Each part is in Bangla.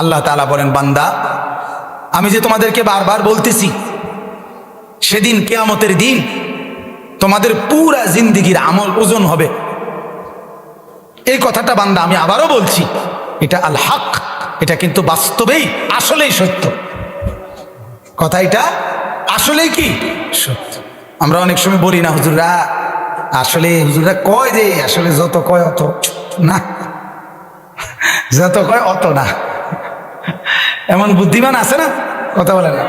আল্লাহ তাআলা বলেন, বান্দা আমি যে তোমাদেরকে বারবার বলতেছি, সেদিন কিয়ামতের দিন তোমাদের পুরা জিন্দেগির আমল ওজন হবে। এই কথাটা বান্দা আমি আবারও বলছি, এটা আল হক, এটা কিন্তু বাস্তবেই আসলেই সত্য কথা, এটা আসলেই কি সত্য। আমরা অনেক সময় বলি না হুজুররা, আসলে হুজুররা কয় যে আসলে যত কয় অত না, যত কয় অত না। এমন বুদ্ধিমান আছে না, কথা বলে না।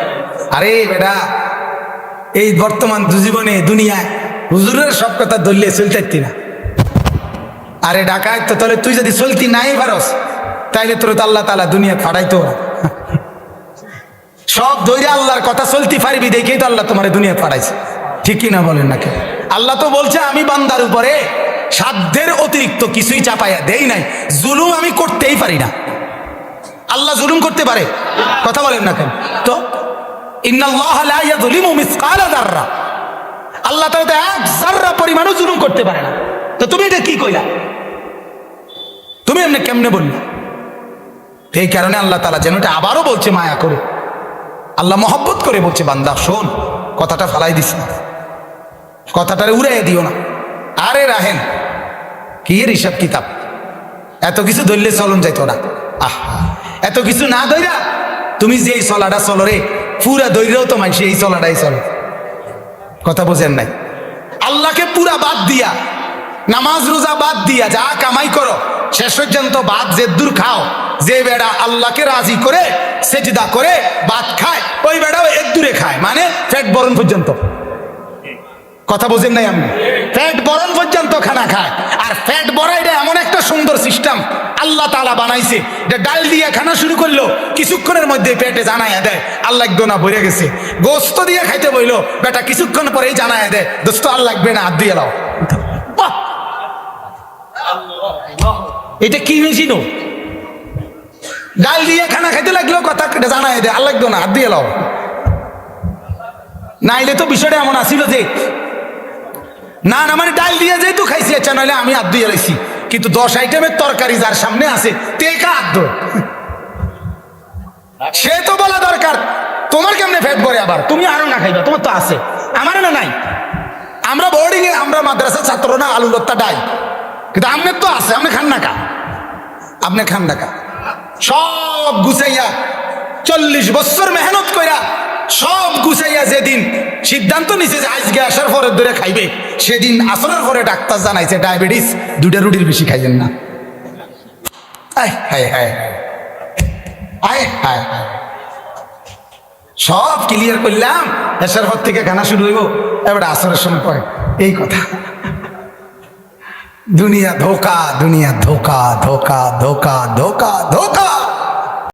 আরে বেটা, এই বর্তমান জীবনে দুনিয়ায় হুজুরের সব কথা ধরলে চলতে না। আরে ডাকায় তো তাহলে তুই যদি চলতি নাই পারস, তাইলে তোর তো আল্লাহ তাআলা দুনিয়া ফাড়াইতো না। সব ধৈর্য আল্লাহর কথা চলতি পারবি দেখেই তো আল্লাহ তোমার দুনিয়া ফাড়াইছে, ঠিক কি না বলেন নাকি? আল্লাহ তো বলছে আমি বান্দার উপরে সাধ্যের অতিরিক্ত কিছুই চাপাইয়া দেই নাই, জুলুম আমি করতেই পারি না। আল্লাহ জুলুম করতে পারে? কথা বলেন না কেন? তো ইন্নাল্লাহা লা ইয়াযলিমু মিসকালা যাররা, আল্লাহ তাআলা এক যাররা পরিমাণও জুলুম করতে পারে না। তো তুমি এটা কি কইলা? তুমি এমনি কেমনে বললা? এই কারণে আল্লাহ তাআলা যেন এটা আবারও বলছে মায়া করে, আল্লাহ মহব্বত করে বলছে, বান্দা শোন, কথাটা ফালাই দিস না, কথাটারে উড়াইয়া দিও না। আরে রাহেন কি এর হিসাব কিতাব, এত কিছু ধরলে চলন যাইতো না। এত কিছু না ধইরা তুমি যে এই চলাটা চলো রে, পুরা ধৈর্যও তো মানছি এই চলাটাই চলো। কথা বোঝেন নাই? আল্লাহকে পুরা বাদ দিয়া, নামাজ রোজা বাদ দিয়া যা কামাই করো, শেষ পর্যন্ত বাদ যে দূর খাও, যে বেড়া আল্লাহকে রাজি করে সেজদা করে বাদ খায়, ওই বেড়াও এক দূরে খায়, মানে পেট বরণ পর্যন্ত। কথা বোঝেন নাই? আমি পেট বরণ পর্যন্ত খানা খায়। আর পেট বড়াইটা এমন একটা সুন্দর সিস্টেম আল্লাহ তাআলা বানাইছে, যে ডাল দিয়ে খানা শুরু করলো, কিছুক্ষণের মধ্যে পেটে জানাইয়া দেয় আল্লাহ একদম না ভরে গেছে। গোস্ত দিয়ে খাইতে বইলো, বেটা কিছুক্ষণ পরেই জানাইয়া দেয় দোস্ত আর লাগবে না, হাত দিয়ে লাও। এটা কি মেশিন? ডাল দিয়ে খানা খাইতে লাগলেও কথা জানাইয়া দেয় আর লাগবে না, হাত দিয়ে লাও। নাইলে তো বিষয়টা এমন আসিল যে না না মানে ডাল দিয়ে যেহেতু খাইছি, আচ্ছা নাহলে আমি হাত দিয়ে লাইছি, কিন্তু 10 আইটেমের তরকারি যার সামনে আছে তেকা হাত ধো, সে তো বলা দরকার তোমার কেমনে পেট ভরে, আবার তুমি আরো না খাইবা, তোমার তো আছে, আমার না নাই। আমরা বোর্ডিং এ, আমরা মাদ্রাসার ছাত্র না, আলু লত্তা ডাই, কিন্তু আপনার তো আছে, আপনি খান না কা, আপনি খান না কা। সব গুছাইয়া 40 বছর মেহনত কইরা সব গুছাইয়া যেদিন সিদ্ধান্ত নিছে যে আজকে আসার পরে ধরে খাইবে, সেদিন আসরের পরে ডাক্তার জানাইছে ডায়াবেটিস, 2টা রুটির বেশি খাইবেন না। আয় হায় হায় আয় হায় হায়, সব ক্লিয়ার করলাম, আসার পর থেকে খানা শুরু হইব, এবার আসরের সময় পরে এই কথা। দুনিয়া ধোকা, দুনিয়া ধোকা, ধোকা ধোকা ধোকা ধোকা।